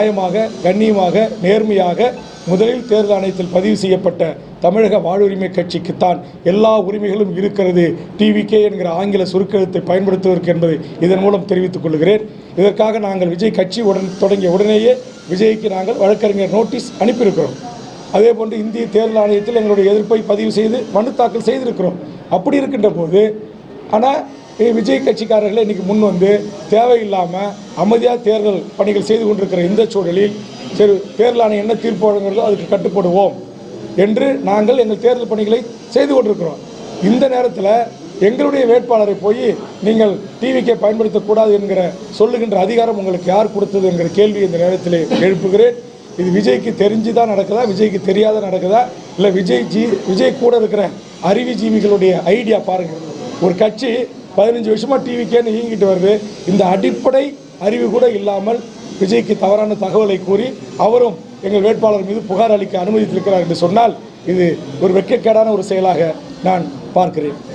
நியாயமாக, கண்ணியமாக, நேர்மையாக முதலில் தேர்தல் ஆணையத்தில் பதிவு செய்யப்பட்ட தமிழக வாழ்வுரிமை கட்சிக்குத்தான் எல்லா உரிமைகளும் இருக்கிறது டிவிகே என்கிற ஆங்கில சுருக்கெழுத்தை பயன்படுத்துவதற்கு என்பதை இதன் மூலம் தெரிவித்துக் கொள்கிறேன். இதற்காக நாங்கள் விஜய் கட்சி தொடங்கிய உடனேயே விஜய்க்கு நாங்கள் வழக்கறிஞர் நோட்டீஸ் அனுப்பியிருக்கிறோம். அதேபோன்று இந்திய தேர்தல் ஆணையத்தில் எங்களுடைய எதிர்ப்பை பதிவு செய்து மனு தாக்கல் செய்திருக்கிறோம். அப்படி இருக்கின்ற போது ஆனால் விஜய் கட்சிக்காரர்களை இன்றைக்கி முன் வந்து தேவையில்லாமல் அமைதியாக தேர்தல் பணிகள் செய்து கொண்டிருக்கிற இந்த சூழலில் சரி தேர்தல் ஆணையம் என்ன தீர்ப்பு வழங்குகிறதோ அதுக்கு கட்டுப்படுவோம் என்று நாங்கள் எங்கள் தேர்தல் பணிகளை செய்து கொண்டிருக்கிறோம். இந்த நேரத்தில் எங்களுடைய வேட்பாளரை போய் நீங்கள் டிவிக்கே பயன்படுத்தக்கூடாது என்கிற சொல்லுகின்ற அதிகாரம் உங்களுக்கு யார் கொடுத்தது என்கிற கேள்வி இந்த நேரத்தில் எழுப்புகிறேன். இது விஜய்க்கு தெரிஞ்சு தான் நடக்குதா, விஜய்க்கு தெரியாத நடக்குதா, இல்லை விஜய் கூட இருக்கிற அறிவுஜீவிகளுடைய ஐடியா பாருங்கள். ஒரு கட்சி 15 வருஷமாக டிவிக்கேன்னு இயங்கிட்டு வருது. இந்த அடிப்படை அறிவு கூட இல்லாமல் விஜய்க்கு தவறான தகவலை கூறி அவரும் எங்கள் வேட்பாளர் மீது புகார் அளிக்க அனுமதித்திருக்கிறார் என்று சொன்னால் இது ஒரு வெட்கக்கேடான ஒரு செயலாக நான் பார்க்கிறேன்.